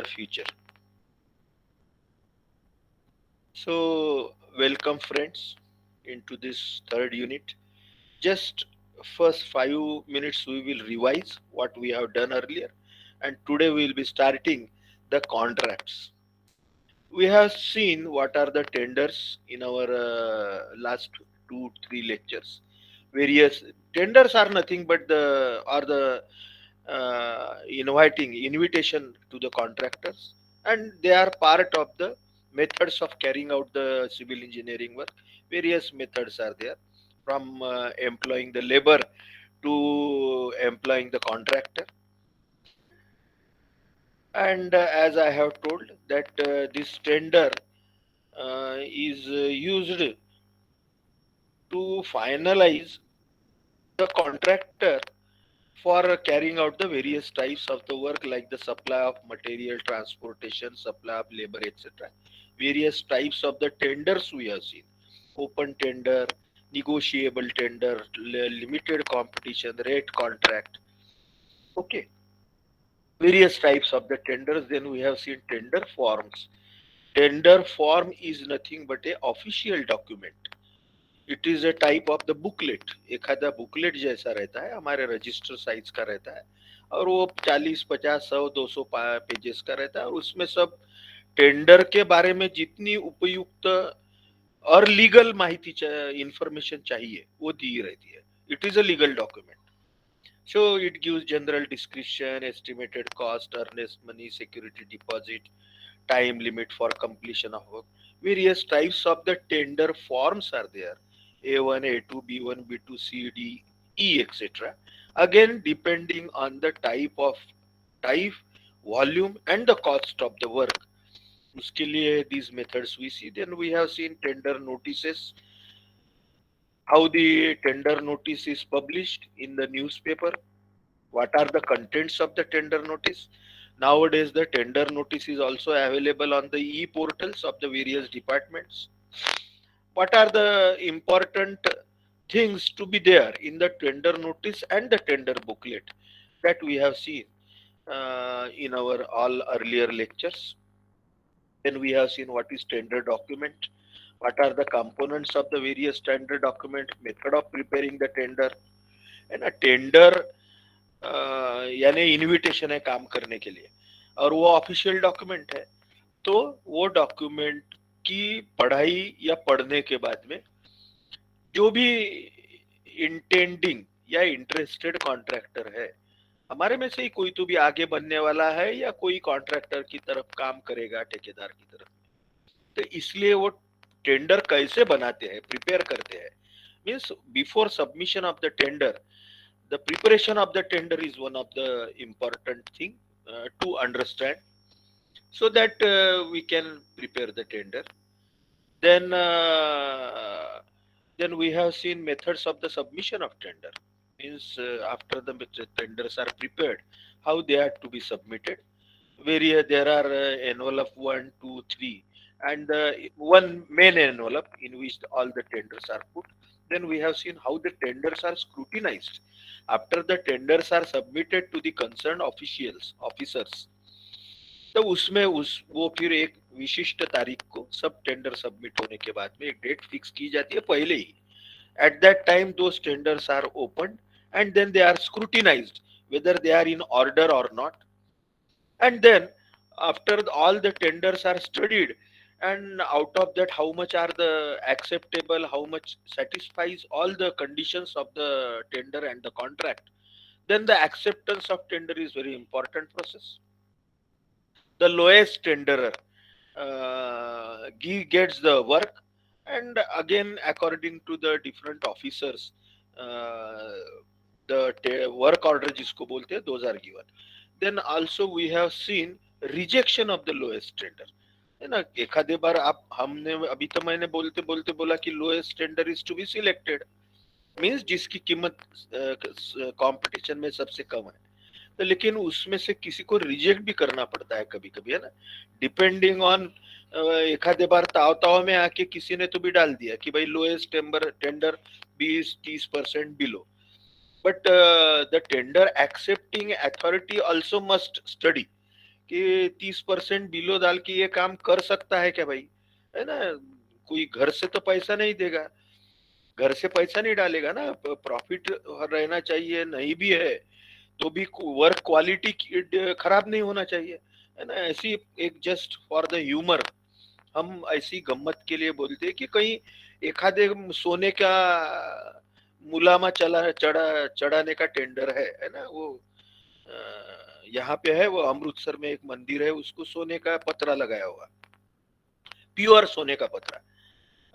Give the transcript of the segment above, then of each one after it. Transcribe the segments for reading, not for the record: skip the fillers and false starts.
future. So, welcome friends into this third unit. Just first 5 minutes we will revise what we have done earlier, and today we will be starting the contracts. We have seen what are the tenders in our last 2 3 lectures. Various tenders are nothing but the invitation to the contractors, and they are part of the methods of carrying out the civil engineering work. Various methods are there, from employing the labor to employing the contractor. And as I have told that this tender is used to finalize the contractor for carrying out the various types of the work, like the supply of material, transportation, supply of labor, etc. Various types of the tenders we have seen: open tender, negotiable tender, limited competition, rate contract. Okay, various types of the tenders. Then we have seen tender forms. Tender form is nothing but a official document. It is a type of the booklet. एखादा booklet जैसा रहता है, हमारे register size का रहता है, और वो 40 50 100 200 पेजेस का रहता है, और उसमें सब टेंडर के बारे में जितनी उपयुक्त और लीगल माहिती इंफॉर्मेशन चाहिए वो दी रहती है. It is a legal document. So it gives general description, estimated cost, earnest money, security deposit, time limit for completion of work. Various types of the tender forms are there: A1, A2, B1, B2, C, D, E, etc. Again, depending on the type, volume, and the cost of the work. उसके लिए these methods we see. Then we have seen tender notices, how the tender notice is published in the newspaper. What are the contents of the tender notice? Nowadays, the tender notice is also available on the e-portals of the various departments. What are the important things to be there in the tender notice and the tender booklet that we have seen in our all earlier lectures? Then we have seen what is tender document, what are the components of the various tender document, method of preparing the tender, and a tender यानी invitation है काम करने के लिए, और वो official document है. तो वो डॉक्यूमेंट की पढ़ाई या पढ़ने के बाद में जो भी इंटेंडिंग या इंटरेस्टेड कॉन्ट्रैक्टर है, हमारे में से ही कोई तो भी आगे बनने वाला है या कोई कॉन्ट्रैक्टर की तरफ काम करेगा ठेकेदार की तरफ, तो इसलिए वो टेंडर कैसे बनाते हैं, प्रिपेयर करते हैं. Means before submission of the tender, the preparation of the tender is one of the important thing to understand, so that we can prepare the tender. Then uh, then we have seen methods of the submission of tender. Means after the tenders are prepared, how they are to be submitted. There are envelope 1 2 3, and one main envelope in which all the tenders are put. Then we have seen how the tenders are scrutinized after the tenders are submitted to the concerned officers. तो उसमें उस वो फिर एक विशिष्ट तारीख को सब टेंडर सबमिट होने के बाद में एक डेट फिक्स की जाती है पहले ही. At that time, those tenders are opened, and then they are scrutinized whether they are in order or not. And then, after all the tenders are studied, and out of that, how much are the acceptable, how much satisfies all the conditions of the tender and the contract, then the acceptance of tender is very important process. The lowest tenderer gets the work, and again according to the different officers, uh, the work order जिसको बोलते हैं, those are given. Then also we have seen rejection of the lowest tender, है ना. एखादे बार आप हमने अभी तो मैंने बोलते बोलते बोला कि lowest tender is to be selected, means जिसकी कीमत कंपटीशन में सबसे कम है. तो लेकिन उसमें से किसी को रिजेक्ट भी करना पड़ता है कभी कभी, है ना. डिपेंडिंग ऑन एखादे बार ताव ताव में आके किसी ने तो भी डाल दिया कि भाई lowest tender 20-30% below. But the tender accepting authority also must study कि 30% बिलो डाल के ये काम कर सकता है क्या भाई, है ना। कोई घर से तो पैसा नहीं देगा, घर से पैसा नहीं डालेगा ना, प्रॉफिट रहना चाहिए, नहीं भी है तो भी वर्क क्वालिटी खराब नहीं होना चाहिए, है ना। ऐसी एक जस्ट फॉर द ह्यूमर हम ऐसी गम्मत के लिए बोलते हैं कि कहीं एखादे सोने का मुलामा चढ़ाने का टेंडर है ना। वो यहाँ पे है, वो अमृतसर में एक मंदिर है, उसको सोने का पतरा लगाया हुआ, प्योर सोने का पतरा।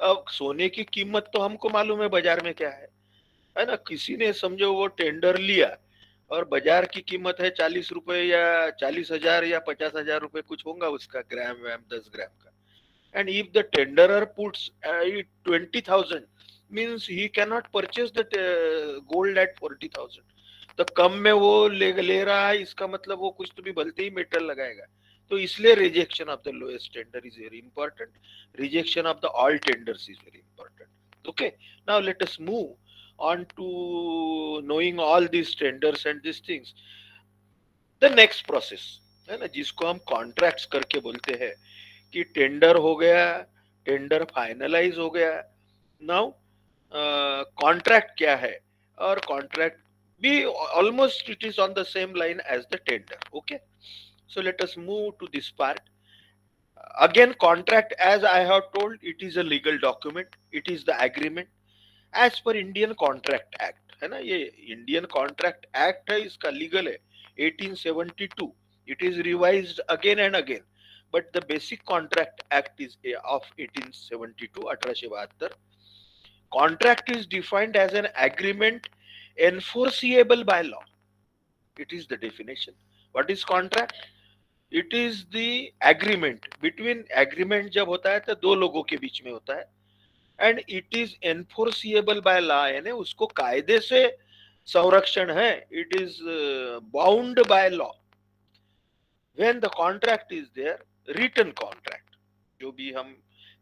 अब सोने की कीमत तो हमको मालूम है बाजार में क्या है ना। किसी ने समझो वो टेंडर लिया और बाजार की कीमत है 40 रुपए या 40,000 या 50,000 रुपए कुछ होगा उसका, ग्राम वैम 10 ग्राम का। And if the tenderer puts 20,000, means he cannot purchase the gold at 40,000। तो कम में वो ले रहा है, इसका मतलब वो कुछ तो भी भलते ही मेटल लगाएगा। तो इसलिए rejection of the lowest tender is very important, rejection of the all tenders is very important. Okay, now let us move on to knowing all these tenders and these things। The next process है ना, जिसको हम contracts करके बोलते हैं कि tender हो गया, टेंडर फाइनलाइज हो गया। नाउ कॉन्ट्रैक्ट क्या है, और कॉन्ट्रैक्ट भी almost it is on the same line as the tender. Okay, so let us move to this part. Again contract, as I have told, it is a legal document, it is the agreement as per Indian contract act, है ना। ये Indian contract act है, इसका legal है 1872। It is revised again and again, but the basic contract act is of 1872, 1872। Contract is defined as an agreement enforceable by law, it is the definition। What is contract? It is the agreement between, agreement जब होता है तो दो लोगों के बीच में होता है, and it is enforceable by law, यानी उसको कायदे से संरक्षण है, it is bound by law. When the contract is there, written contract जो भी हम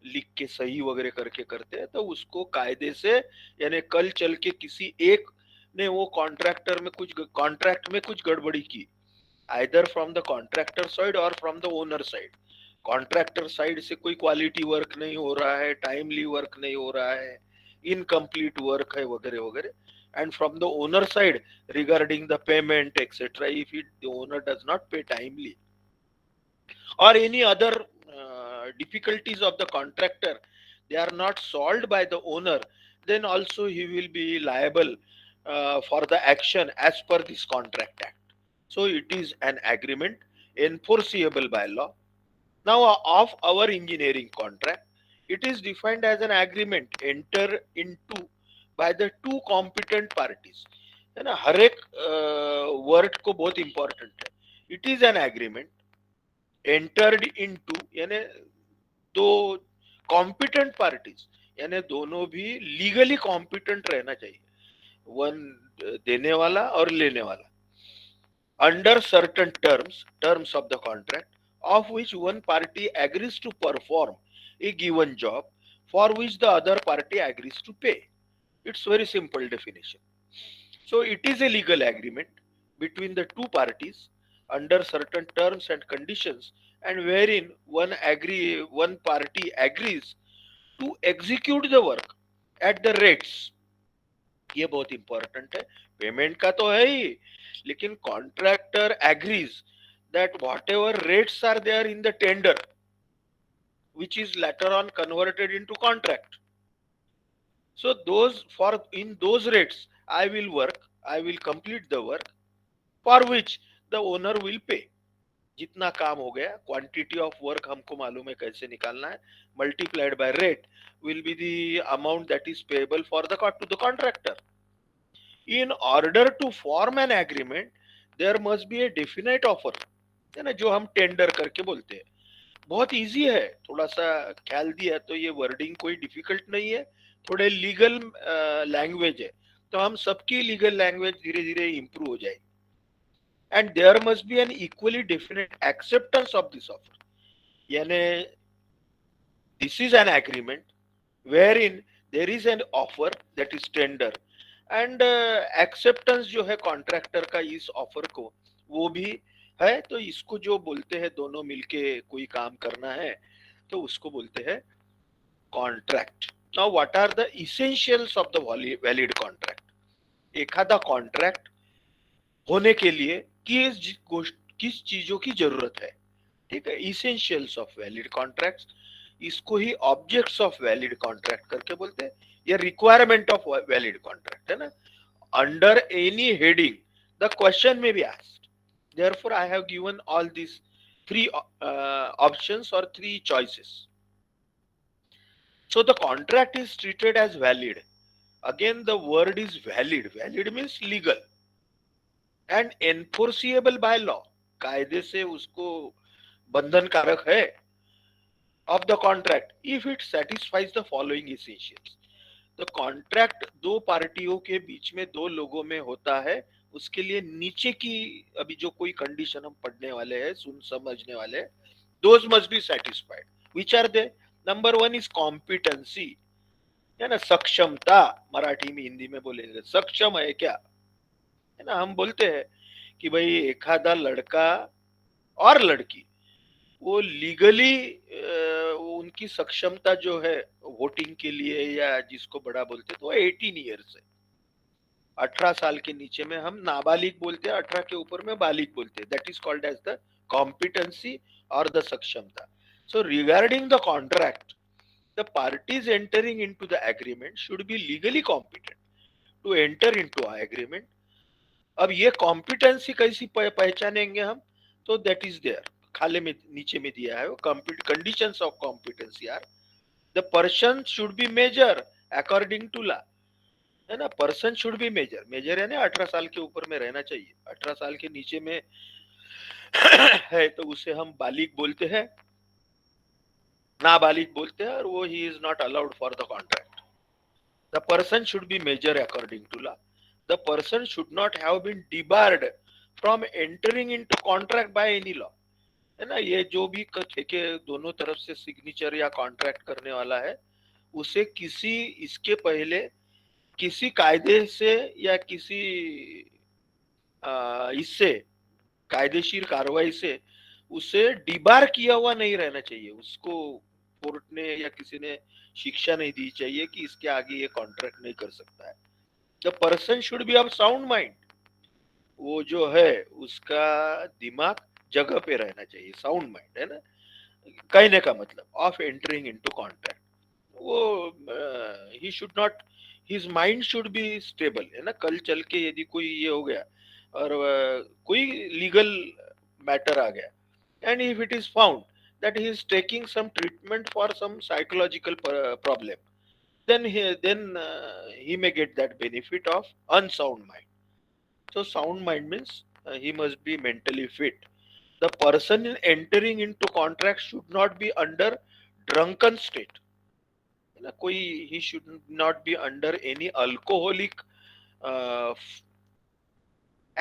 लिख के सही वगैरह करके करते हैं, तो उसको कायदे से, यानी कल चल के किसी एक ने वो कॉन्ट्रैक्ट में कुछ गड़बड़ी की, either from the contractor side और from the owner side. Contractor side से कोई क्वालिटी वर्क नहीं हो रहा है, टाइमली वर्क नहीं हो रहा है, इनकम्प्लीट वर्क है वगैरह वगैरह। And from the owner side regarding the payment etcetera, if it the owner does not पे timely or any other difficulties of the contractor, they are not solved by the owner, then also he will be liable for the action as per this contract act। So it is an agreement enforceable by law। Now of our engineering contract, it is defined as an agreement entered into by the two competent parties, है ना। हर एक word को बहुत important है। It is an agreement entered into, यानी दो competent parties, यानी दोनों भी लीगली कॉम्पिटेंट रहना चाहिए, वन देने वाला और लेने वाला। Under certain terms of the contract of which one party agrees to perform a given job for which the other party agrees to pay। It's very simple definition। So it is a legal agreement between the two parties under certain terms and conditions, and wherein one party agrees to execute the work at the rates। ये बहुत important है, payment का तो है ही, लेकिन contractor agrees that whatever rates are there in the tender, which is later on converted into contract, so in those rates I will work, I will complete the work for which the owner will pay। जितना काम हो गया, quantity of work हमको मालूम है कैसे निकालना है, multiplied by rate will be the amount that is payable to the contractor। In order to form an agreement, there must be a definite offer, है ना, जो हम टेंडर करके बोलते हैं। बहुत इजी है, थोड़ा सा ख्याल दिया तो ये वर्डिंग कोई डिफिकल्ट नहीं है, थोड़े लीगल लैंग्वेज है, तो हम सबकी लीगल लैंग्वेज धीरे धीरे इंप्रूव हो जाएगी। And there must be an equally definite acceptance of this offer, यानी this is an agreement wherein there is an offer that is tender, and acceptance जो है कॉन्ट्रैक्टर का इस ऑफर को, वो भी है, तो इसको जो बोलते हैं दोनों मिलके कोई काम करना है तो उसको बोलते हैं contract. Now what are the essentials of the valid contract. एखादा कॉन्ट्रैक्ट होने के लिए किस चीजों की जरूरत है. ठीक है, इसेंशियल्स ऑफ वैलिड कॉन्ट्रैक्ट्स. इसको ही ऑब्जेक्ट्स ऑफ वैलिड कॉन्ट्रैक्ट करके बोलते हैं, या रिक्वायरमेंट ऑफ वैलिड कॉन्ट्रैक्ट, है ना. Under any heading the question में be asked. therefore I have given all these three options or three choices. So the contract is treated as valid. Again the word is valid. Valid means legal and enforceable by law. कायदे से उसको बंधन कारक है. of the contract if it satisfies the following essentials. तो contract दो पार्टियों के बीच में, दो लोगों में होता है, उसके लिए नीचे की अभी जो कोई कंडीशन हम पढ़ने वाले हैं, सुन समझने वाले हैं, those must be satisfied. Which are they? Number one is competency, है ना, सक्षमता. मराठी में हिंदी में बोलेंगे सक्षम है क्या, है ना. हम बोलते हैं कि भाई एखादा लड़का और लड़की वो लीगली उनकी सक्षमता जो है वोटिंग के लिए, या जिसको बड़ा बोलते हैं तो 18 ईयर्स है. 18 साल के नीचे में हम नाबालिग बोलते हैं, 18 के ऊपर में बालिग बोलते हैं. That is called as the competency और द सक्षमता. So regarding the contract, the parties entering into the agreement should be legally competent to enter into agreement. अब ये कॉम्पिटेंसी कैसी पहचानेंगे हम? तो दैट इज देयर, खाले में नीचे में दिया है. Conditions of competency are the person should be major according to law, है ना. Person should be major. Major यानी 18 साल के ऊपर में रहना चाहिए. 18 साल के नीचे में है तो उसे हम बालिग बोलते हैं, नाबालिग बोलते हैं, और वो ही is not allowed for the contract. The person should be major according to law. The person should not have been debarred from entering into contract by any law, है ना. ये जो भी के दोनों तरफ से सिग्नेचर या कॉन्ट्रैक्ट करने वाला है, उसे किसी इसके पहले किसी कायदे से या किसी इससे कायदेशीर कार्रवाई से उसे डिबार किया हुआ नहीं रहना चाहिए. उसको कोर्ट ने या किसी ने शिक्षा नहीं दी चाहिए कि इसके आगे ये कॉन्ट्रैक्ट नहीं कर सकता है. The person should B of sound mind. वो जो है उसका दिमाग जगह पे रहना चाहिए, साउंड माइंड, है ना. कहने का मतलब ऑफ एंटरिंग इनटू कॉन्ट्रैक्ट, वो he should not, his mind should be stable, है ना. कल चल के यदि कोई ये हो गया और कोई लीगल मैटर आ गया, and if it is found that he is taking some treatment for some psychological problem, then he may get that benefit of unsound mind. So sound mind means he must be mentally fit. The person entering into contract should not be under drunken state, ना. कोई he should not be under any alcoholic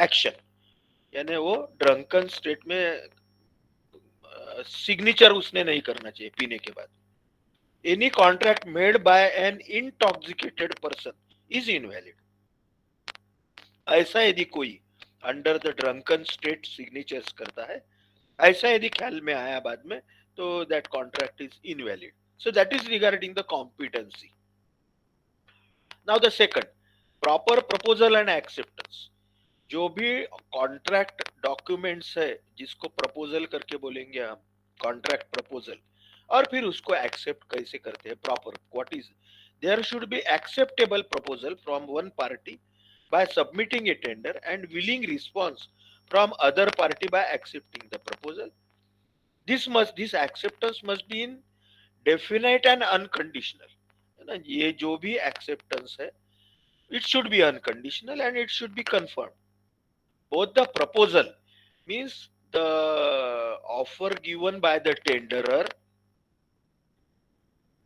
action, यानी वो drunken state में signature उसने नहीं करना चाहिए पीने के बाद. Any contract made by an intoxicated person is invalid. ऐसा यदि कोई under the drunken state signatures करता है, ऐसा यदि ख्याल में आया बाद में, तो that contract is invalid. So that is regarding the competency. Now the second, proper proposal and acceptance. जो भी कॉन्ट्रैक्ट डॉक्यूमेंट्स है जिसको प्रपोजल करके बोलेंगे हम, कॉन्ट्रैक्ट प्रपोजल, और फिर उसको एक्सेप्ट कैसे करते हैं, proper what is, there should be acceptable proposal from one party by submitting a tender and willing response from other party by accepting the proposal. This acceptance must be in definite and unconditional, है ना. ये जो भी acceptance है, it should be unconditional and it should be confirmed. Both the proposal means the offer given by the tenderer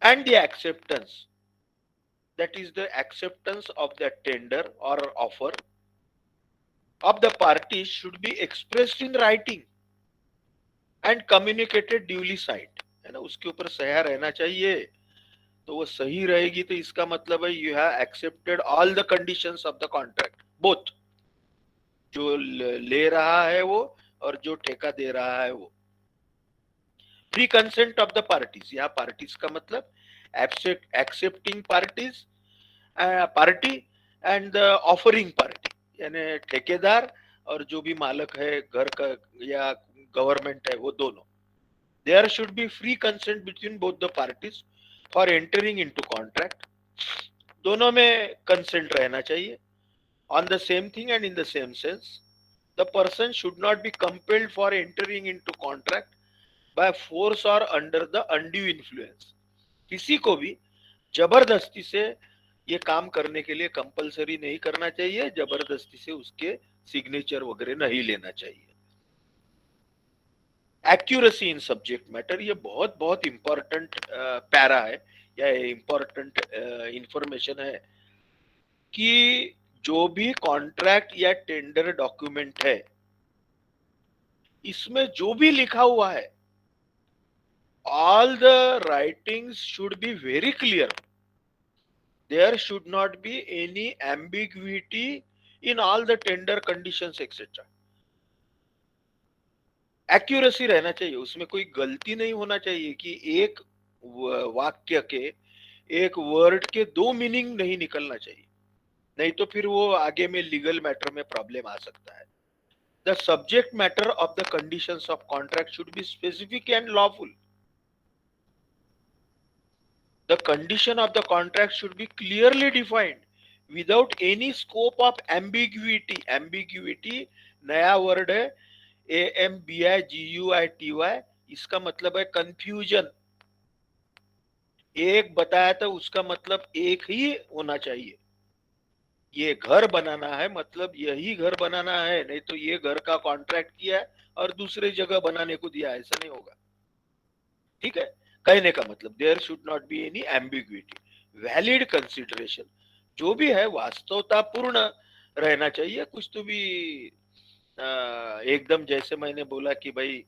and the acceptance, that is the acceptance of the tender or offer of the parties, should be expressed in writing and communicated duly signed, है ना. उसके ऊपर सही रहना चाहिए. तो वो सही रहेगी तो इसका मतलब है you have accepted all the conditions of the contract, both जो ले रहा है वो और जो ठेका दे रहा है वो। Free consent of the parties, यहाँ पार्टीज का मतलब accepting parties, party and the offering party, यानी ठेकेदार और जो भी मालक है घर का या गवर्नमेंट है, वो दोनों। There should be free consent between both the parties for entering into contract. दोनों में कंसेंट रहना चाहिए on the same thing and in the same sense. The person should not be compelled for entering into contract by force or under the undue influence. किसी को भी जबरदस्ती से ये काम करने के लिए कंपलसरी नहीं करना चाहिए, जबरदस्ती से उसके सिग्नेचर वगैरह नहीं लेना चाहिए। एक्यूरेसी इन सब्जेक्ट मैटर, ये बहुत बहुत इंपॉर्टेंट पैरा है या इंपॉर्टेंट इंफॉर्मेशन है कि जो भी कॉन्ट्रैक्ट या टेंडर डॉक्यूमेंट है, इसमें जो भी लिखा हुआ है, all the writings should be very clear. There should not be any ambiguity in all the tender conditions etc. Accuracy रहना चाहिए, उसमें कोई गलती नहीं होना चाहिए कि एक वाक्य के, एक वर्ड के दो मीनिंग नहीं निकलना चाहिए, नहीं तो फिर वो आगे में लीगल मैटर में प्रॉब्लम आ सकता है। The subject matter of the conditions of contract should be specific and lawful. The condition of the contract should be clearly defined without any scope of ambiguity. Ambiguity नया word है, AMBIGUITY, इसका मतलब है confusion. एक बताया था उसका मतलब एक ही होना चाहिए। ये घर बनाना है मतलब यही घर बनाना है, नहीं तो ये घर का कॉन्ट्रैक्ट किया है और दूसरे जगह बनाने को दिया, ऐसा नहीं होगा। ठीक है, कहने का मतलब there should not be any ambiguity, valid consideration, जो भी है वास्तवतापूर्ण रहना चाहिए। कुछ तो भी एकदम जैसे मैंने बोला कि भाई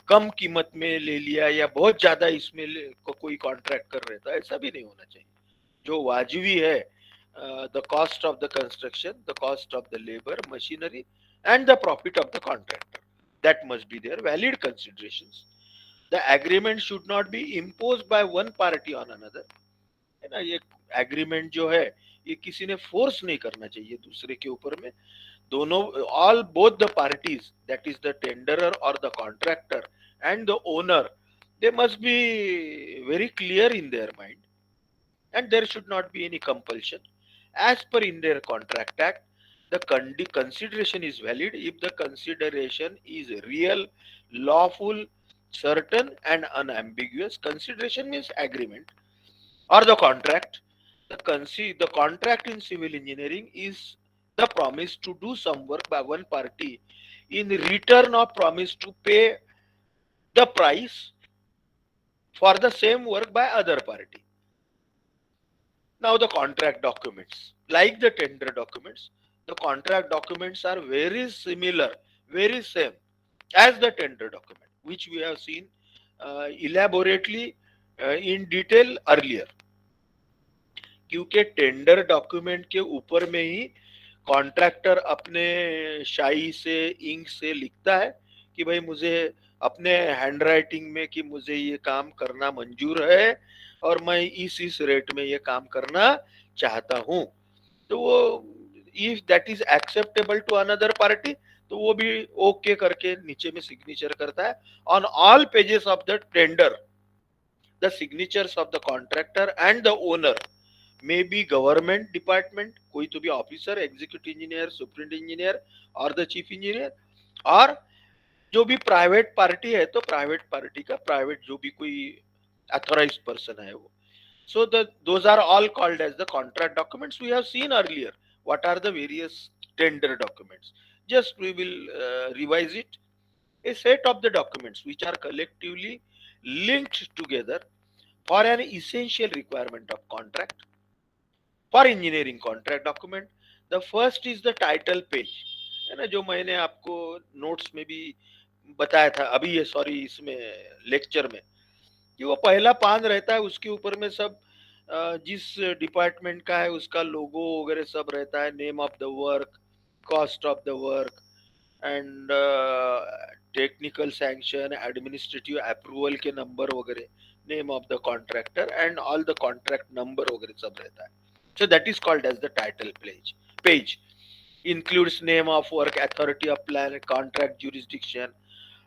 कम कीमत में ले लिया या बहुत ज्यादा इसमें कोई कॉन्ट्रैक्ट कर रहे था, ऐसा भी नहीं होना चाहिए। जो वाजिबी है, the cost of the construction, the cost of the labour, machinery and the profit of the contractor, that must be there valid considerations. The agreement should not be imposed by one party on another, है ना। ये agreement जो है ये किसी ने force नहीं करना चाहिए दूसरे के ऊपर में। दोनों, all both the parties, that is the tenderer or the contractor and the owner, they must be very clear in their mind, and there should not be any compulsion. As per in their contract act, the consideration is valid if the consideration is real, lawful, certain and unambiguous. Consideration means agreement or the contract. The contract in civil engineering is the promise to do some work by one party in return of promise to pay the price for the same work by other party. Now the contract documents, like the tender documents, the contract documents are very similar, very same as the tender document, which we have seen elaborately in detail earlier. क्योंकि tender document के ऊपर में ही contractor अपने शाई से, ink से लिखता है कि भाई मुझे अपने हैंडराइटिंग में कि मुझे ये काम करना मंजूर है और मैं इस रेट में ये काम करना चाहता हूं। तो वो if that is acceptable to another party, तो वो भी ओके करके नीचे में सिग्नेचर करता है। On all pages of the tender the signatures of the contractor and the owner may be government department, कोई तो भी ऑफिसर, एग्जीक्यूटिव इंजीनियर, सुप्रिंट इंजीनियर और द चीफ इंजीनियर, और जो भी प्राइवेट पार्टी है तो प्राइवेट पार्टी का प्राइवेट जो भी कोई अथॉराइज्ड पर्सन है वो। So those are all called as the contract documents. We have seen earlier what are the various tender documents. Just we will revise it. A set of the documents which are collectively linked together for an essential requirement of contract. For engineering contract document, the first is the title page, है ना, जो मैंने आपको notes में भी बताया था अभी, ये सॉरी इसमें लेक्चर में, कि वो पहला पान रहता है, उसके ऊपर में सब जिस डिपार्टमेंट का है उसका लोगो वगैरह सब रहता है, name of the work, cost of the work, and technical sanction, administrative approval के नंबर वगैरह, name of the contractor and all the contract number वगैरह सब रहता है. So that is called as the title page includes name of work, authority of plan, contract jurisdiction,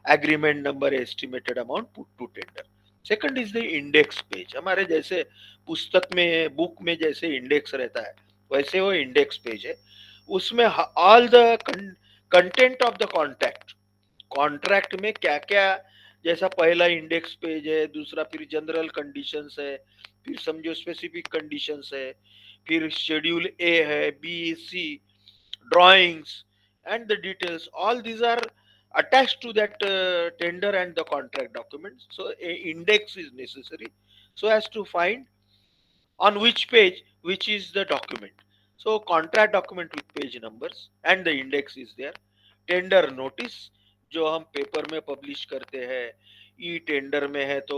agreement number, estimated amount put to tender. Second is the index page. हमारे जैसे पुस्तक में, book में जैसे इंडेक्स रहता है, वैसे वो इंडेक्स पेज है. उसमें all the content of the contract में क्या क्या, जैसा पहला इंडेक्स पेज है, दूसरा फिर जनरल कंडीशंस है, फिर समझो स्पेसिफिक कंडीशंस है, फिर शेड्यूल ए है, B, C, drawings and the details, all these are attached to that tender and the contract documents. So a index is necessary so as to find on which page which is the document. So contract document with page numbers and the index is there. Tender notice जो हम paper में publish करते हैं, e tender में है तो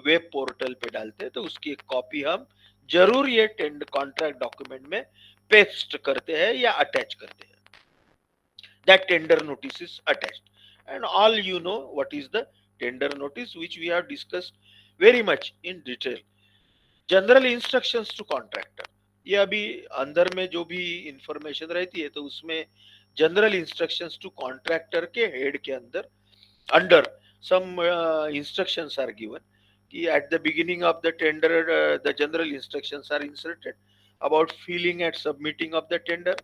web portal पे डालते हैं, तो उसकी एक कॉपी हम जरूर ये टेंडर कॉन्ट्रैक्ट डॉक्यूमेंट में पेस्ट करते हैं या अटैच करते हैं. That tender notice is attached, and all you know what is the tender notice, which we have discussed very much in detail. General instructions to contractor, ये अभी अंदर में जो भी इंफॉर्मेशन रहती है तो उसमें जनरल इंस्ट्रक्शंस टू कॉन्ट्रैक्टर के हेड के under some instructions are given कि at the beginning of the tender the general instructions are inserted about filling and submitting of the tender.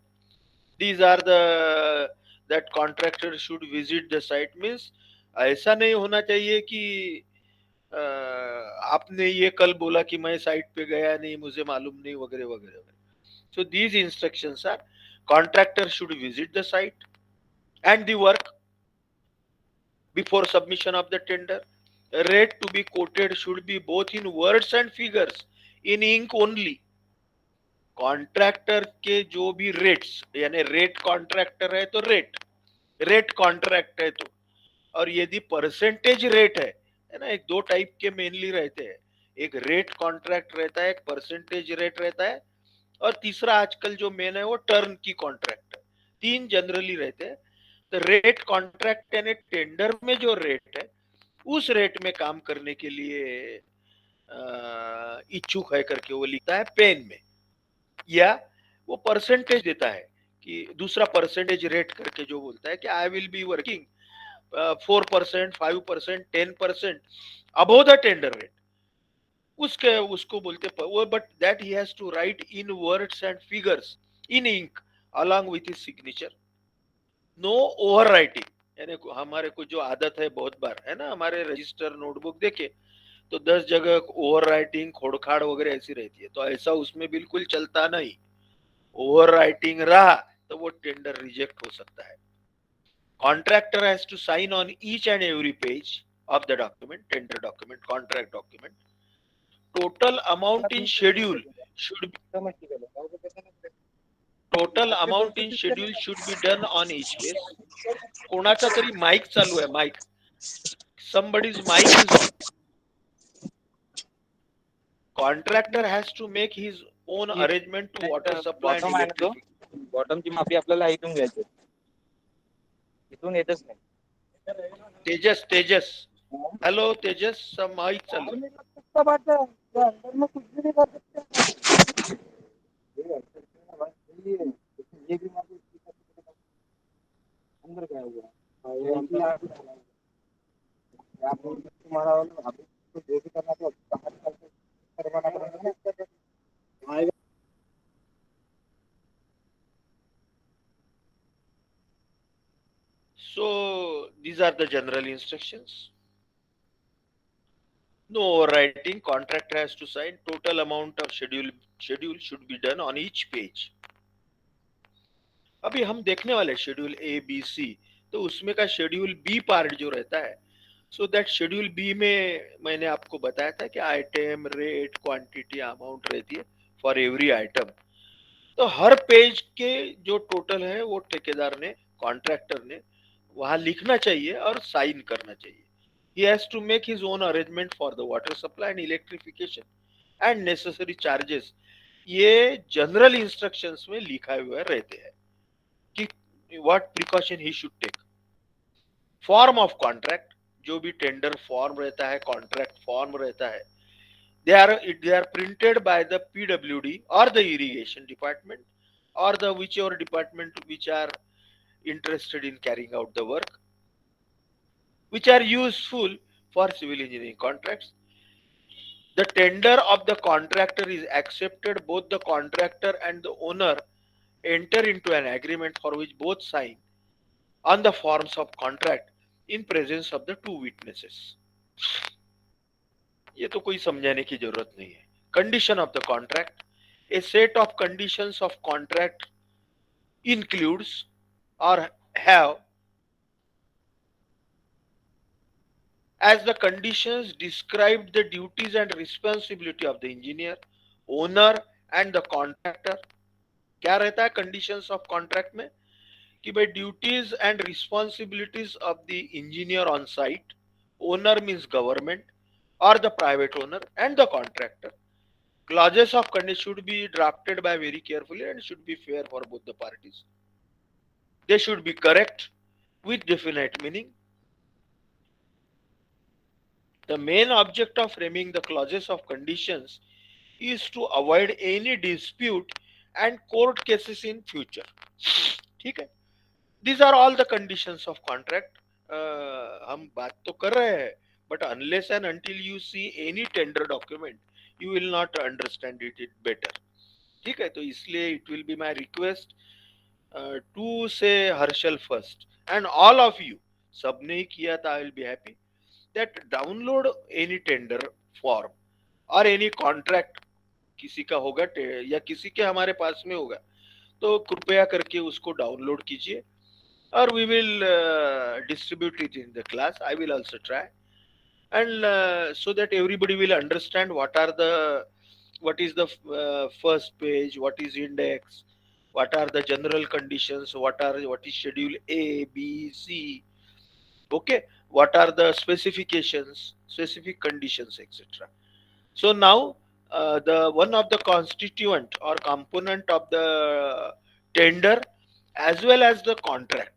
These are the that contractor should visit the site, means ऐसा नहीं होना चाहिए कि आपने ये कल बोला कि मैं साइट पे गया नहीं, मुझे मालूम नहीं वगैरह वगैरह. So these instructions are contractor should visit the site and the work before submission of the tender. Rate to be quoted should be both in words and figures in ink only. Contractor के जो भी rates, यानी rate contractor है तो rate contract है तो, और यदि परसेंटेज रेट है ना, एक दो टाइप के मेनली रहते हैं, एक रेट कॉन्ट्रैक्ट रहता है, एक परसेंटेज रेट रहता है, और तीसरा आजकल जो मेन है वो टर्न की कॉन्ट्रैक्ट है. तीन जनरली रहते हैं. तो रेट कॉन्ट्रैक्ट यानी टेंडर में जो रेट है उस रेट में काम करने के लिए इच्छुक है करके वो लिखता है पेन में, या वो परसेंटेज देता है कि दूसरा परसेंटेज रेट करके जो बोलता है कि I will be working 4%, 5%, 10% above the tender rate, उसको बोलते वो. But that he has to write in words and figures in ink along with his signature. No over writing, यानी हमारे को जो आदत है बहुत बार है ना, हमारे रजिस्टर नोटबुक देखे तो 10 जगह ओवर राइटिंग खोड़खाड़ वगैरह ऐसी रहती है, तो ऐसा उसमें बिल्कुल चलता नहीं. ओवर राइटिंग रहा तो वो टेंडर रिजेक्ट हो सकता है. Contractor has to sign on each and every page of the document, tender document, contract document. Total amount in schedule should be done on each page. कोणाचा तरी माइक चालू आहे, mic. Somebody's mic is on. Contractor has to make his own arrangement to water supply and electricity. बॉटमची माफी आपल्याला इथून घ्यायची, इथून येतच नाही. तेजस हेलो तेजस, माइक चालू है. अंदर क्या हुआ तुम्हारा जो भी करना तो करवाना पड़ेगा. So these are the general instructions. No overwriting. Contractor has to sign. Total amount of schedule should be done on each page. अभी हम देखने वाले शेड्यूल ए बी सी, तो उसमें का शेड्यूल बी पार्ट जो रहता है, सो दैट शेड्यूल बी में मैंने आपको बताया था कि आइटम, रेट, क्वांटिटी, अमाउंट रहती है फॉर एवरी आइटम. तो हर पेज के जो टोटल है वो ठेकेदार ने, कॉन्ट्रैक्टर ने वहां लिखना चाहिए और साइन करना चाहिए. He has to make his own arrangement for the water supply and electrification and necessary charges. ये जनरल इंस्ट्रक्शंस में लिखा हुआ रहते हैं कि what precaution he should take. Form of contract, जो भी टेंडर फॉर्म रहता है, कॉन्ट्रैक्ट फॉर्म रहता है, they are printed by the PWD or the irrigation department or the whichever department which are interested in carrying out the work, which are useful for civil engineering contracts. The tender of the contractor is accepted. Both the contractor and the owner enter into an agreement for which both sign on the forms of contract in presence of the two witnesses. ये तो कोई समझाने की जरूरत नहीं है. Condition of the contract. A set of conditions of contract includes or have as the conditions described the duties and responsibility of the engineer, owner and the contractor. क्या रहता है conditions of contract में कि भाई duties and responsibilities of the engineer on site, owner means government or the private owner, and the contractor. Clauses of condition should be drafted by very carefully and should be fair for both the parties. They should be correct with definite meaning. The main object of framing the clauses of conditions is to avoid any dispute and court cases in future. ठीक है. These are all the conditions of contract. हम बात तो कर रहे हैं, but unless and until you see any tender document, you will not understand it better. ठीक है. तो इसलिए it will be my request to say Harshal first and all of you. सबने ही किया था, I will be happy that download any tender form or any contract किसी का होगा या किसी के हमारे पास में होगा तो कृपया करके उसको डाउनलोड कीजिए और we will distribute it in the class. I will also try and so that everybody will understand what is the first page, what is index, what are the general conditions, what is schedule A, B, C, okay, what are the specifications, specific conditions, etc. So now the one of the constituent or component of the tender as well as the contract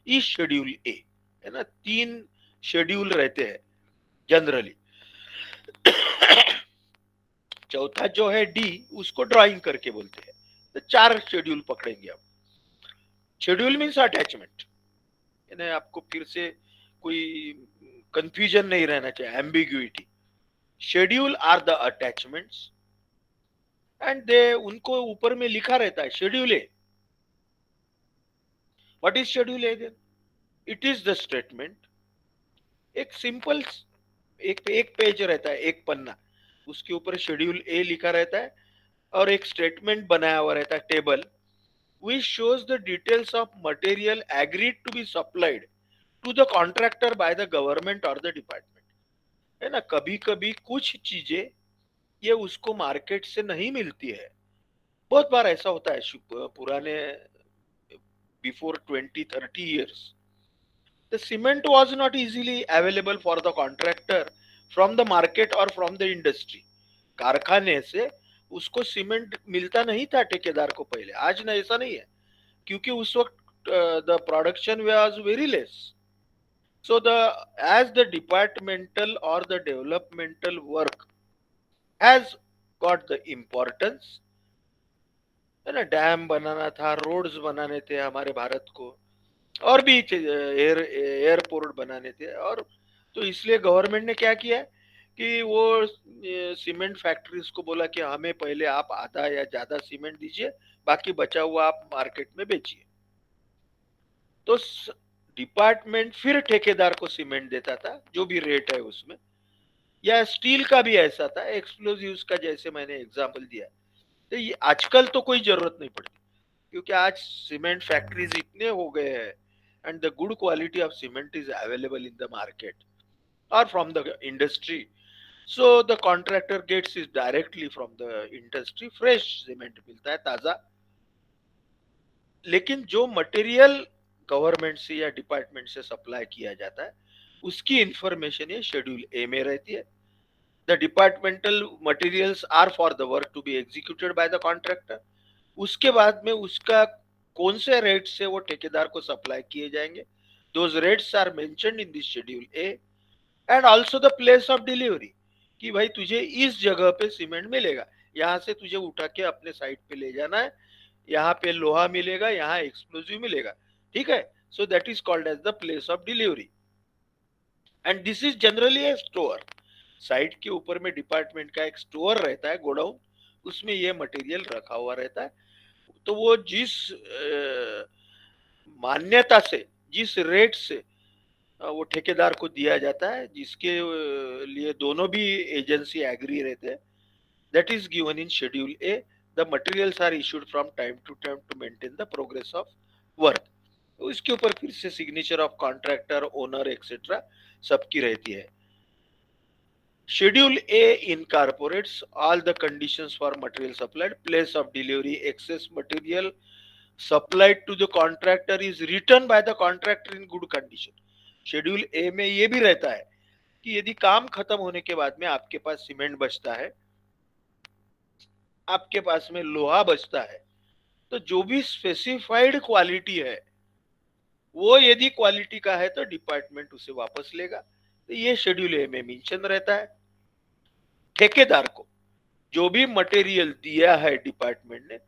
is schedule A. है ना, 3 schedule रहते हैं generally. चौथा जो है D, उसको drawing करके बोलते हैं. तो 4 शेड्यूल पकड़ेंगे हम. Schedule means attachment. आपको फिर से कोई कंफ्यूजन नहीं रहना चाहिए, ambiguity. Schedule are the attachments and they उनको ऊपर में लिखा रहता है schedule A. What is schedule A then? It is the statement. एक सिंपल एक पेज रहता है, एक पन्ना, उसके ऊपर शेड्यूल ए लिखा रहता है और एक स्टेटमेंट बनाया हुआ रहता है, table, which shows the details of material agreed to be supplied to the contractor by the government or the department. है ना, कभी कभी कुछ चीजें ये उसको मार्केट से नहीं मिलती है. बहुत बार ऐसा होता है पुराने before 20-30 years the cement was not easily available for the contractor from the market or from the industry. कारखाने से उसको सीमेंट मिलता नहीं था ठेकेदार को पहले. आज ना ऐसा नहीं है, क्योंकि उस वक्त the production was very less. So the age the departmental और the developmental work has got the importance. है ना, डैम बनाना था, रोड्स बनाने थे हमारे भारत को, और भी एयरपोर्ट बनाने थे. और तो इसलिए गवर्नमेंट ने क्या किया कि वो सीमेंट फैक्ट्रीज को बोला कि हमें पहले आप आधा या ज्यादा सीमेंट दीजिए, बाकी बचा हुआ आप मार्केट में बेचिए. तो डिपार्टमेंट फिर ठेकेदार को सीमेंट देता था जो भी रेट है उसमें. या स्टील का भी ऐसा था, एक्सप्लोजिव्स का जैसे मैंने एग्जांपल दिया. तो ये आजकल तो कोई जरूरत नहीं पड़ती, क्योंकि आज सीमेंट फैक्ट्रीज इतने हो गए हैं and the good quality of cement is available in the market or from the industry. So the contractor gets it directly from the industry. fresh cement मिलता है, ताजा. लेकिन जो मटेरियल गवर्नमेंट से या डिपार्टमेंट से सप्लाई किया जाता है उसकी इंफॉर्मेशन ये शेड्यूल ए में रहती है. The departmental materials are for the work to be executed by the contractor. उसके बाद में उसका कौन से रेट से वो ठेकेदार को सप्लाई किए जाएंगे, those rates are mentioned in this schedule A, and also the place of delivery, कि भाई तुझे इस जगह पे सीमेंट मिलेगा, यहाँ से तुझे उठा के अपने साइट पे ले जाना है, यहाँ पे लोहा मिलेगा, यहाँ एक्सप्लोजिव मिलेगा, ठीक है। So that is called as the place of delivery, and this is generally a store. Site के ऊपर में डिपार्टमेंट का एक स्टोर रहता है, गोडाउन, उसमें ये मटेरियल रखा हुआ रहता है। तो वो जिस मान्यता से, जिस रेट से वो ठेकेदार को दिया जाता है, जिसके लिए दोनों भी एजेंसी एग्री रहते हैं, that is given in schedule A. The materials are issued from time to maintain the progress of work. तो इसके ऊपर फिर से signature of contractor, owner etcetera सबकी रहती है। Schedule A incorporates all the conditions for material supplied, place of delivery, excess material supplied to the contractor is returned by the contractor in good condition. Schedule A में ये भी रहता है कि यदि काम खत्म होने के बाद में आपके पास सीमेंट बचता है, आपके पास में लोहा बचता है, तो जो भी स्पेसिफाइड क्वालिटी है, वो यदि क्वालिटी का है तो डिपार्टमेंट उसे वापस लेगा। तो ये शेड्यूल ए में मेंशन रहता है। ठेकेदार को जो भी मटेरियल दिया है डिपार्टमेंट ने,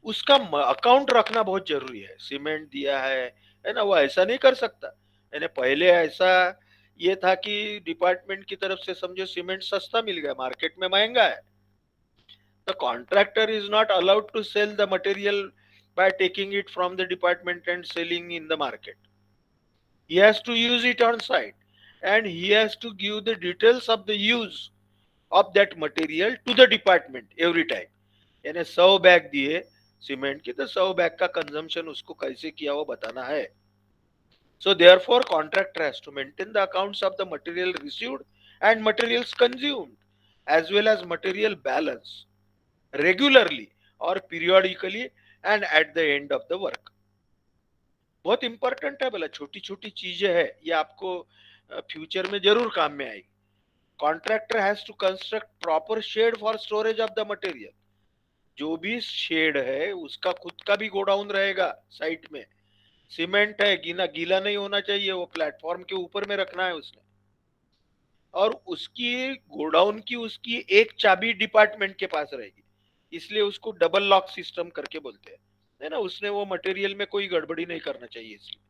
उसका अकाउंट रखना बहुत जरूरी है। सीमेंट दिया है ना, वो ऐसा नहीं कर सकता। यानी पहले ऐसा ये था कि डिपार्टमेंट की तरफ से समझो सीमेंट सस्ता मिल गया, मार्केट में महंगा है, तो contractor is not allowed to sell the material by taking it from the department and selling in the market. He has to use it on site, and he has to give the details of the use of that material to the department every time. यानी 100 bag दिए cement की, तो 100 bag का consumption उसको कैसे किया वो बताना है। So therefore contractor has to maintain the accounts of the material received and materials consumed as well as material balance regularly or periodically and at the end of the work. बहुत important है, बोला छोटी छोटी चीजें है, ये आपको future में जरूर काम में आएगी। Contractor has to construct proper shed for storage of the material. जो भी शेड है उसका खुद का भी गोडाउन रहेगा साइट में। सीमेंट है, गीला गीला नहीं होना चाहिए, वो प्लेटफॉर्म के ऊपर में रखना है उसने। और उसकी गोडाउन की उसकी एक चाबी डिपार्टमेंट के पास रहेगी, इसलिए उसको डबल लॉक सिस्टम करके बोलते हैं, है ना। उसने वो मटेरियल में कोई गड़बड़ी नहीं करना चाहिए, इसलिए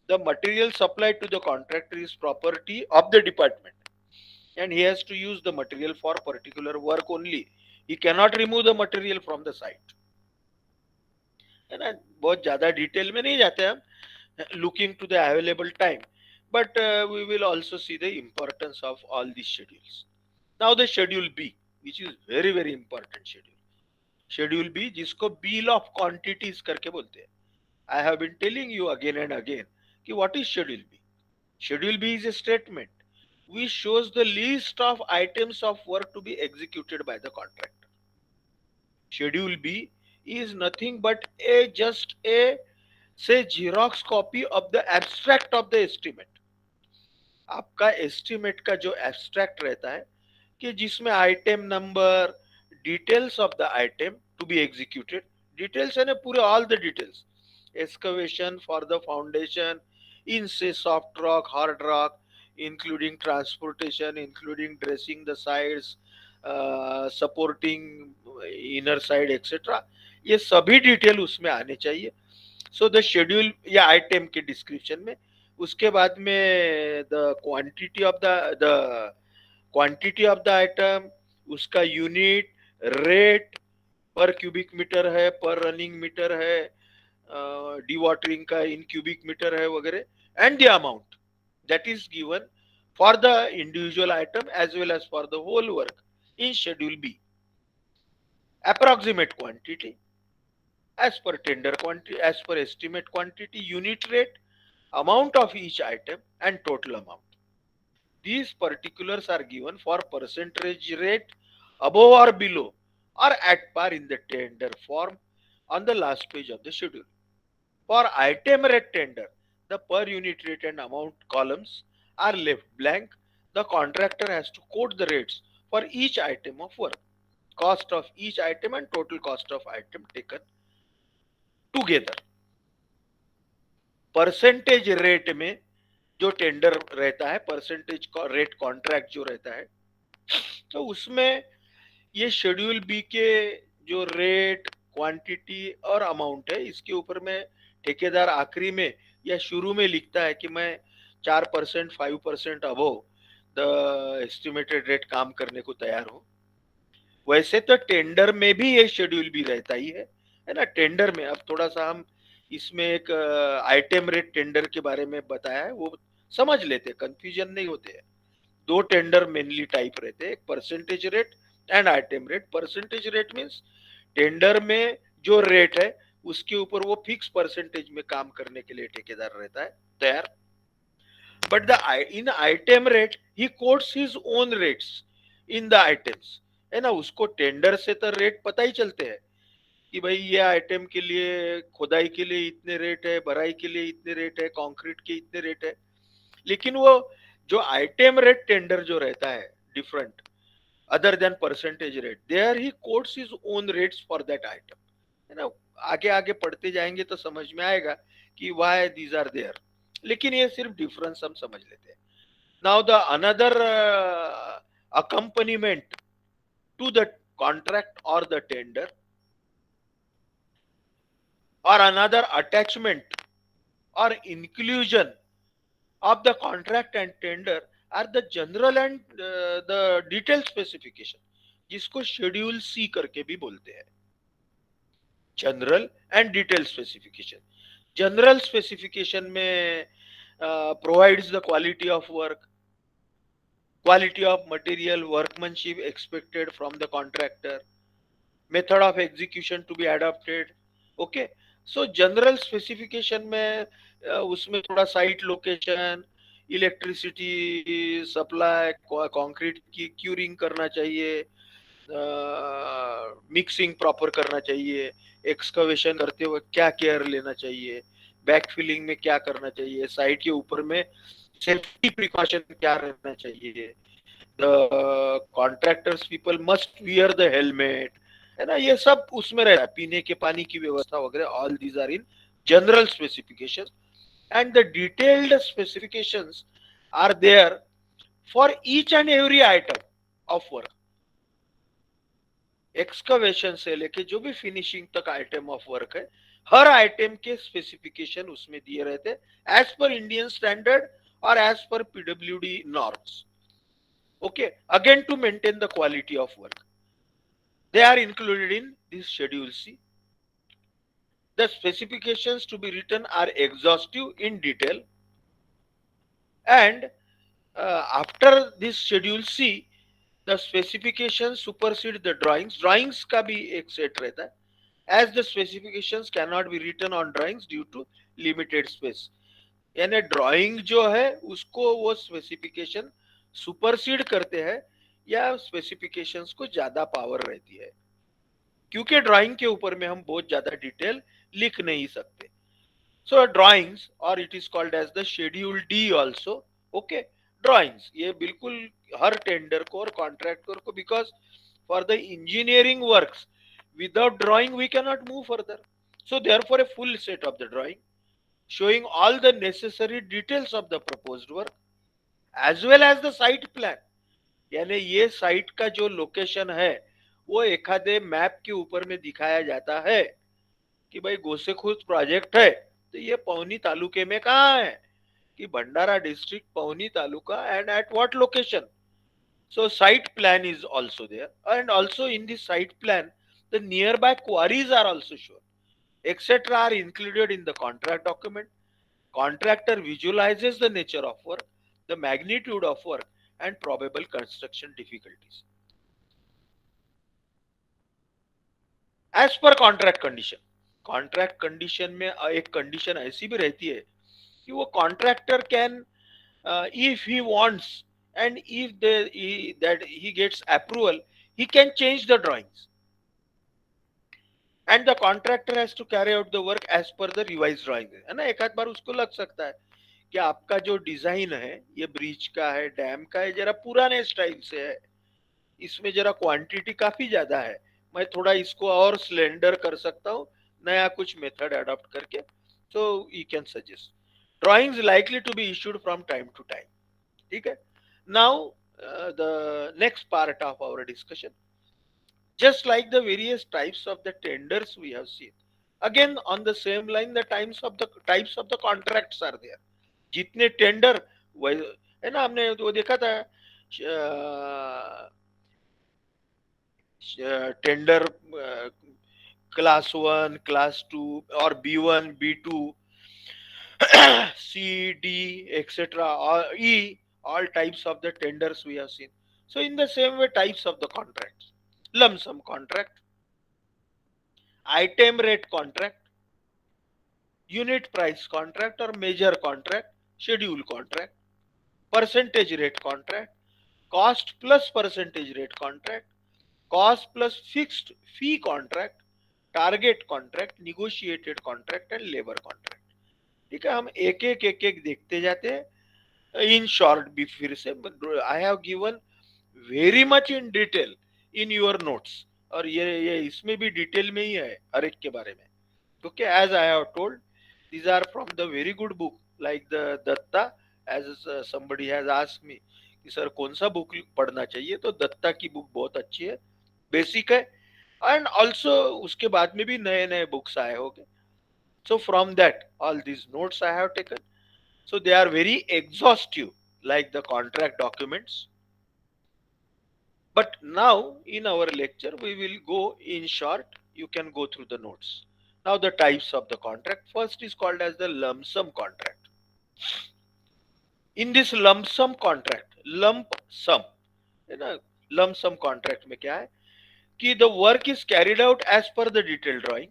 the material supplied to the contractor is property of the department and he has to use the material for particular work only. He cannot remove the material from the site, है ना। बहुत ज्यादा डिटेल में नहीं जाते हम, looking to the available time, but we will also see the importance of all these schedules. Now the schedule B, which is very very important schedule. Schedule B जिसको bill of quantities करके बोलते हैं। I have been telling you again and again कि what is schedule B? Schedule B is a statement which shows the list of items of work to be executed by the contractor. Schedule B is nothing but a just a say Xerox copy of the abstract of the estimate. आपका estimate का जो abstract रहता है कि जिसमें item number, details of the item to be executed, details है ना पूरे, all the details, excavation for the foundation in say soft rock, hard rock, including transportation, including dressing the sides, supporting inner side etc. ये सभी detail उसमें आने चाहिए। So the schedule या item के डिस्क्रिप्शन में, उसके बाद में the quantity of the item, उसका unit, rate, per cubic metre है, पर रनिंग मीटर है, डी वाटरिंग का इन क्यूबिक मीटर है वगैरह, and the amount that is given for the individual item as well as for the whole work in schedule B. Approximate quantity as per tender quantity, as per estimate quantity, unit rate, amount of each item and total amount. These particulars are given for percentage rate above or below or at par in the tender form on the last page of the schedule. For item rate tender, the per unit rate and amount columns are left blank. The contractor has to quote the rates for each item of work, cost of each item and total cost of item taken together. Percentage rate में जो tender रहता है, percentage rate contract जो रहता है, तो उसमें ये शेड्यूल बी के जो रेट, क्वांटिटी और अमाउंट है, इसके ऊपर में ठेकेदार आखिरी में या शुरू में लिखता है कि मैं 4%, 5% अबव द एस्टिमेटेड रेट काम करने को तैयार हूं। वैसे तो टेंडर में भी ये शेड्यूल भी रहता ही है ना। टेंडर में अब थोड़ा सा हम इसमें एक आइटम रेट टेंडर के बारे में बताया है, वो समझ लेते, कंफ्यूजन नहीं होते हैं। दो टेंडर मेनली टाइप रहते हैं, एक percentage rate and item rate. Percentage rate means tender में जो रेट है उसके ऊपर वो फिक्स परसेंटेज में काम करने के लिए ठेकेदार रहता है तैयार। But the in item rate he quotes his own rates in the items, है ना। उसको टेंडर से तो रेट पता ही चलते हैं कि भाई ये आइटम के लिए खुदाई के लिए इतने रेट है, भराई के लिए इतने रेट है, कंक्रीट के इतने रेट है। लेकिन वो जो आइटम रेट टेंडर जो रहता है different other than percentage rate, there he quotes his own rates for that item, है ना। आगे आगे पढ़ते जाएंगे तो समझ में आएगा कि व्हाई दीज आर देयर, लेकिन ये सिर्फ डिफरेंस हम समझ लेते हैं। Now the another accompaniment to the contract or the tender or another attachment or inclusion of the contract and tender are the general and the detailed specification, जिसको schedule सी करके भी बोलते हैं, general and detail specification. General specification में provides the quality of work, quality of material, workmanship expected from the contractor, method of execution to be adopted. Okay, so general specification में उसमें थोड़ा site location, electricity supply, concrete की curing करना चाहिए, mixing proper करना चाहिए, excavation करते हुए क्या केयर लेना चाहिए, बैक फिलिंग में क्या करना चाहिए, साइट के ऊपर में सेफ्टी प्रिकॉशन क्या रहना चाहिए, the contractors people must wear the helmet, है ना। ये सब उसमें रहता है, पीने के पानी की व्यवस्था वगैरह, all these are in general specification. And the detailed specifications are there for each and every item of work. Excavation से लेके जो भी फिनिशिंग तक आइटम ऑफ वर्क है, हर आइटम के स्पेसिफिकेशन उसमें दिए रहते हैं एज पर इंडियन स्टैंडर्ड और as per PWD norms. Okay, again to maintain the quality of work, they are included in this schedule C. The specifications to be written are exhaustive in detail, and after this schedule C, the specifications supersede the drawings. Drawings का भी एक set रहता है, as the specifications cannot be written on drawings due to limited space. यानी drawing जो है उसको वो स्पेसिफिकेशन सुपरसीड करते हैं या स्पेसिफिकेशंस को ज्यादा पावर रहती है, क्योंकि ड्राइंग के ऊपर में हम बहुत ज्यादा डिटेल लिख नहीं सकते। सो ड्राइंग्स, और it is called as the schedule D also. Okay, drawings ये बिल्कुल हर टेंडर को और कॉन्ट्रैक्टर को, because for the engineering works without drawing we cannot move further, so therefore a full set of the drawing showing all the necessary details of the proposed work as well as the site plan, यानी ये site का जो location है वो एखादे map के ऊपर में दिखाया जाता है कि भाई गोसेखुर्द प्रोजेक्ट है तो ये पौनी तालुके में कहाँ है, कि Bhandara district Pauni taluka, and at what location. So site plan is also there, and also in the site plan the nearby quarries are also shown, etc. are included in the contract document. Contractor visualizes the nature of work, the magnitude of work and probable construction difficulties. As per contract condition, contract condition में एक condition ऐसी भी रहती है कि वो contractor can if he wants and if that he gets approval, he can change the drawings and the contractor has to carry out the work as per the revised drawing, है ना. एक आध बार उसको लग सकता है कि आपका जो डिजाइन है ये ब्रिज का है, डैम का है, जरा पुराने स्टाइल से है, इसमें जरा क्वांटिटी काफी ज्यादा है, मैं थोड़ा इसको और स्लेंडर कर सकता हूँ, नया कुछ मेथड अडॉप्ट करके, so he can suggest. drawings likely to be issued from time to time. ठीक है? Now the next part of our discussion, just like the various types of the tenders we have seen, again on the same line the types of the contracts are there. जितने tender है ना, हमने वो देखा था tender class 1, class 2 और B1, B2, C, D, etc. or E, all types of the tenders we have seen. So in the same way, types of the contracts: lump sum contract, item rate contract, unit price contract or major contract, schedule contract, percentage rate contract, cost plus percentage rate contract, cost plus fixed fee contract, target contract, negotiated contract and labour contract. ठीक है, हम एक एक देखते जाते हैं in short भी. फिर से I have given very much in detail in your notes, और ये इसमें भी डिटेल में ही है हर एक के बारे में. Okay, as I have told, these are from the very good book like the Datta. as somebody has asked me कि सर कौन सा बुक पढ़ना चाहिए, तो दत्ता की बुक बहुत अच्छी है, बेसिक है, एंड ऑल्सो उसके बाद में भी नए नए बुक्स आए होंगे. So from that all these notes I have taken, so they are very exhaustive like the contract documents. But now in our lecture we will go in short, you can go through the notes. Now the types of the contract, first is called as the lump sum contract. In this lump sum contract, lump sum है ना, lump sum contract में क्या है कि the work is carried out as per the detailed drawing,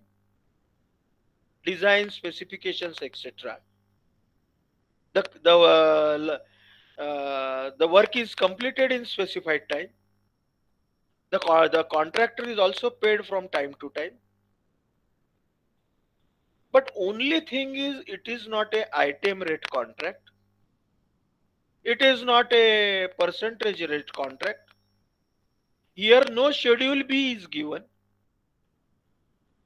design specifications etc. The work is completed in specified time. The contractor is also paid from time to time. But only thing is, it is not a item rate contract. It is not a percentage rate contract. Here no schedule B is given.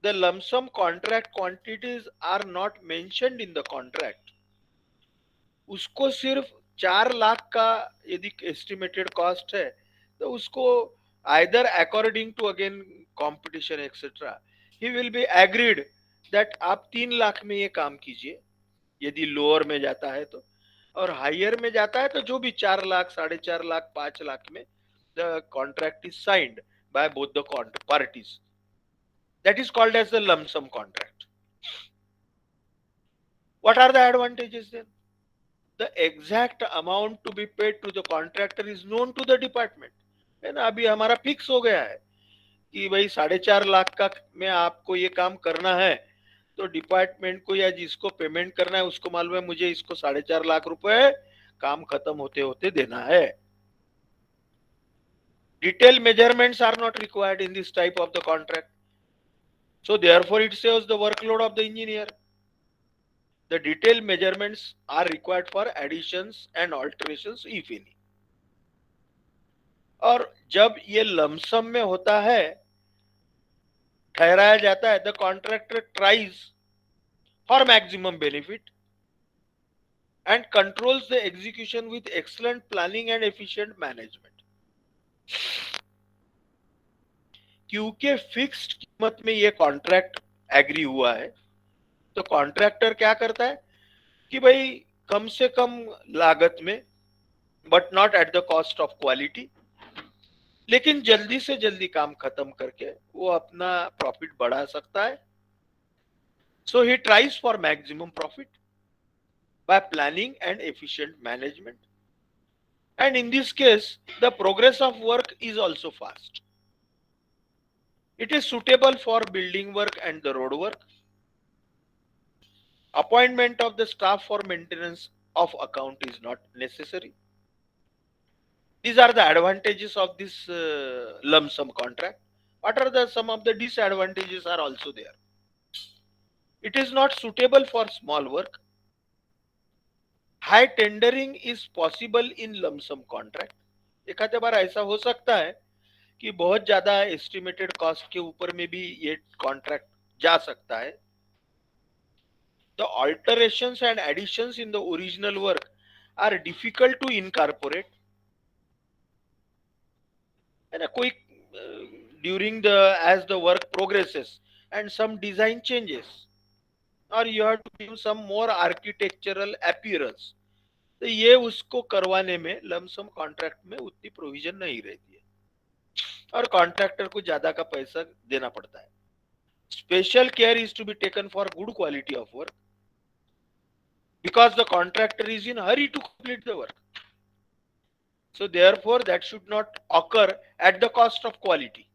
The lump sum contract quantities are not mentioned in the contract. उसको सिर्फ 4 लाख का यदि estimated cost है तो उसको either according to again competition etc. he will be agreed that आप 3 लाख में ये काम कीजिए यदि लोअर में जाता है तो, और हायर में जाता है तो जो भी 4 लाख, 4.5 लाख, 5 लाख में the contract is signed by both the parties. That is called as the lump sum contract. What are the advantages then? The exact amount to be paid to the contractor is known to the department. है ना, अभी हमारा fix हो गया है कि भाई 4.5 लाख का में आपको ये काम करना है, तो डिपार्टमेंट को या जिसको पेमेंट करना है उसको मालूम है मुझे इसको 4.5 लाख रुपए काम खत्म होते होते देना है. Detailed measurements are not required in this type of the contract, so therefore it saves the workload of the engineer. The detailed measurements are required for additions and alterations if any. और जब ये lump sum में होता है, ठहराया जाता है, the contractor tries for maximum benefit and controls the execution with excellent planning and efficient management. क्योंकि फिक्स्ड कीमत में ये कॉन्ट्रैक्ट एग्री हुआ है, तो कॉन्ट्रैक्टर क्या करता है कि भाई कम से कम लागत में, but not at the cost of quality, लेकिन जल्दी से जल्दी काम खत्म करके वो अपना प्रॉफिट बढ़ा सकता है. So he tries for maximum profit by planning and efficient management, and in this case the progress of work is also fast. It is suitable for building work and the road work. Appointment of the staff for maintenance of account is not necessary. These are the advantages of this lump sum contract. What are some of the disadvantages are also there? It is not suitable for small work. High tendering is possible in lump sum contract. एखादे बार ऐसा हो सकता है कि बहुत ज्यादा estimated cost के ऊपर में भी ये कॉन्ट्रैक्ट जा सकता है. the alterations and additions in the original work are difficult to incorporate, and a quick during the as the work progresses and some design changes, or you have to give some more architectural appearance, तो ये उसको करवाने में lump sum contract में उतनी provision नहीं रहती है और कॉन्ट्रैक्टर को ज्यादा का पैसा देना पड़ता है. Special care is to be taken for good quality of work because the contractor is in hurry to complete the work. So therefore that should not occur at the cost of quality.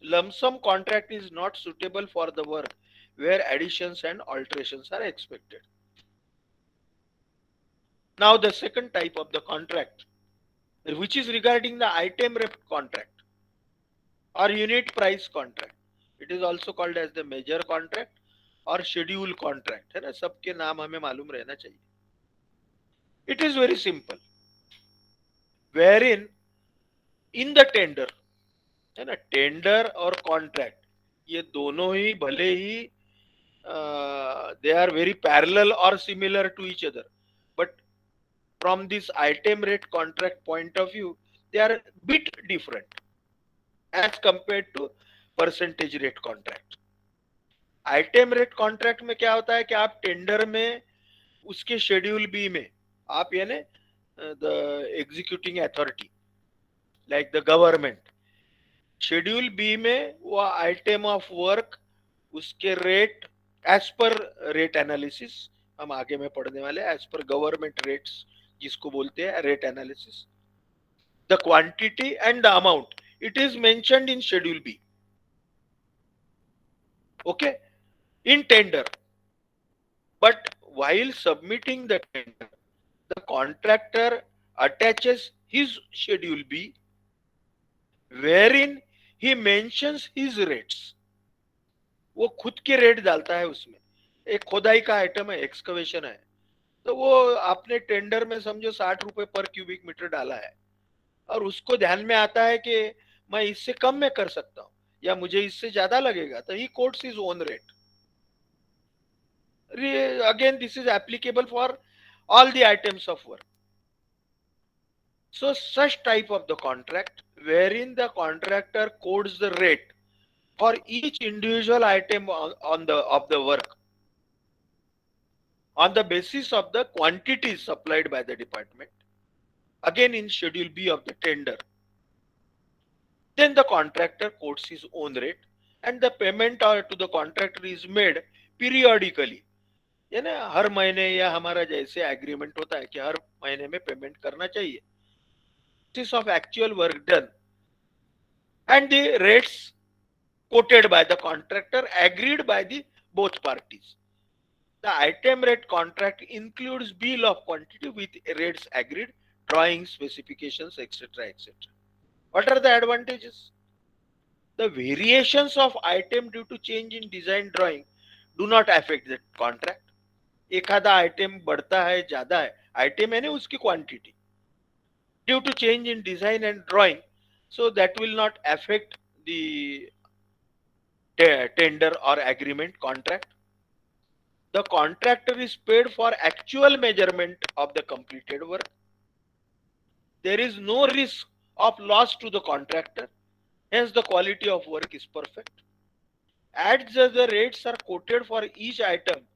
Lump sum contract is not suitable for the work where additions and alterations are expected. Now the second type of the contract, which is regarding the item rep contract or unit price contract. It is also called as the major contract और schedule contract है ना, सबके नाम हमें मालूम रहना चाहिए. It is very simple, where in the tender है ना, टेंडर और कॉन्ट्रैक्ट ये दोनों ही भले ही दे आर वेरी पैरेलल और similar to each other, but from this item rate contract point of view they are bit different as compare to percentage rate contract. Item rate contract में क्या होता है कि आप टेंडर में उसके schedule B में आप यानी the executing authority like the government, schedule B में वो आइटम ऑफ वर्क उसके rate as per rate analysis, हम आगे में पढ़ने वाले एज पर गवर्नमेंट रेट्स जिसको बोलते हैं rate analysis, the quantity and the amount it is mentioned in schedule B. Okay, in tender, but while submitting the tender the contractor attaches his schedule B wherein he mentions his rates. वो खुद के rate डालता है उसमें. एक खोदाई का item है, एक्सकवेशन है, तो वो आपने टेंडर में समझो 60 रुपए पर क्यूबिक मीटर डाला है और उसको ध्यान में आता है कि मैं इससे कम में कर सकता हूं या मुझे इससे ज्यादा लगेगा, तो he quotes his own rate. Again this is applicable for all the items of work. So such type of the contract wherein the contractor codes the rate for each individual item on the of the work on the basis of the quantities supplied by the department, again in schedule B of the tender, then the contractor quotes his own rate and the payment to the contractor is made periodically. ये ना हर महीने या हमारा जैसे agreement होता है कि हर महीने में पेमेंट करना चाहिए. This of actual work done and the rates quoted by the contractor agreed by the both parties. The item rate contract includes bill of quantity with rates agreed, drawing specifications, etc., etc. What are the advantages? The variations of item due to change in design drawing do not affect the contract. एखादा item बढ़ता है, ज्यादा है, item है ना उसकी quantity, due to change in design and drawing, so that will not affect the tender और agreement contract. The contractor is paid for actual measurement of the completed work. There is no risk of loss to the contractor, hence the quality of work is perfect. As the rates are quoted for each item,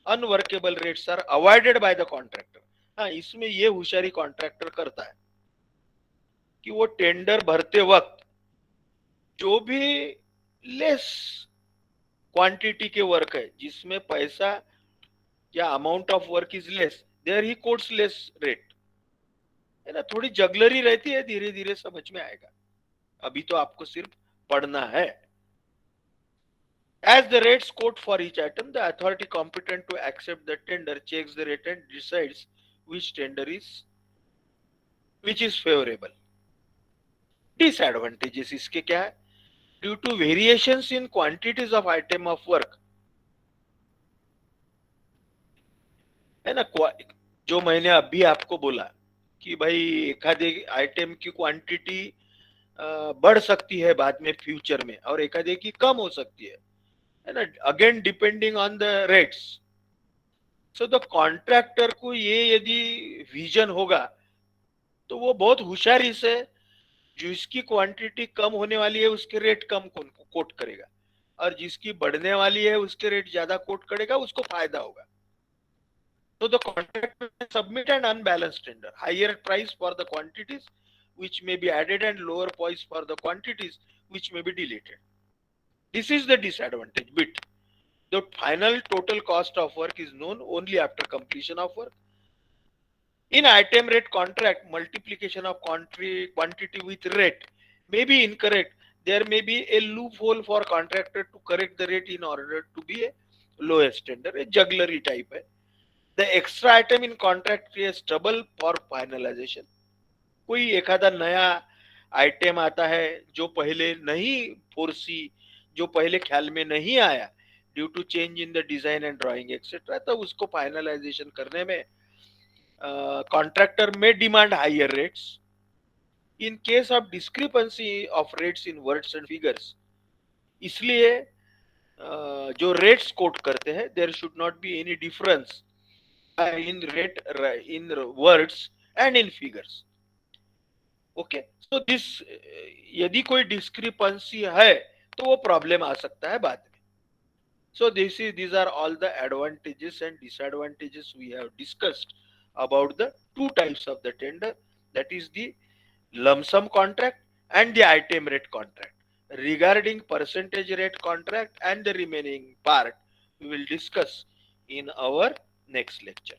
unworkable rates are avoided by the contractor. हाँ, इसमें ये होशियारी contractor करता है कि वो tender भरते वक्त जो भी लेस क्वांटिटी के वर्क है जिसमें पैसा या amount of work is less, there he quotes less rate, है ना. थोड़ी जगलरी रहती है, धीरे धीरे समझ में आएगा, अभी तो आपको सिर्फ पढ़ना है. As the rates quote for each item, the authority competent to accept the tender checks the rate and decides which is favorable. Disadvantages इसके क्या है? Due to variations in quantities of item of work, है ना, जो मैंने अभी आपको बोला कि भाई एखादे आइटम की क्वांटिटी बढ़ सकती है बाद में फ्यूचर में और एखादे की कम हो सकती है ना, again depending on the rates. So the contractor को ये यदि विजन होगा तो वो बहुत होशियारी से जिसकी क्वांटिटी कम होने वाली है उसके रेट कम कोट करेगा, और जिसकी बढ़ने वाली है उसके रेट ज्यादा कोट करेगा, उसको फायदा होगा. So the contractor may submit an unbalanced tender, higher price for the quantities which may be added and lower price for the quantities which may be deleted. This is the disadvantage bit. The final total cost of work is known only after completion of work. In item rate contract, multiplication of quantity with rate may be incorrect. There may be a loophole for contractor to correct the rate in order to be a lowest tender, a jugglery type है. The extra item in contract creates trouble for finalization. कोई एखादा नया item आता है जो पहले नहीं फोर्सी, जो पहले ख्याल में नहीं आया due to change in the design and drawing etcetera, तो उसको फाइनलाइजेशन करने में कॉन्ट्रैक्टर में demand higher rates. In case of discrepancy of rates in words and figures, इसलिए जो रेट्स कोट करते हैं there should not be any difference in rate in words and in figures. Okay, so this यदि कोई discrepancy है तो वो problem आ सकता है बाद में. So these are all the advantages and disadvantages we have discussed about the two types of the tender, that is the lump sum contract and the item rate contract. Regarding percentage rate contract and the remaining part we will discuss in our next lecture.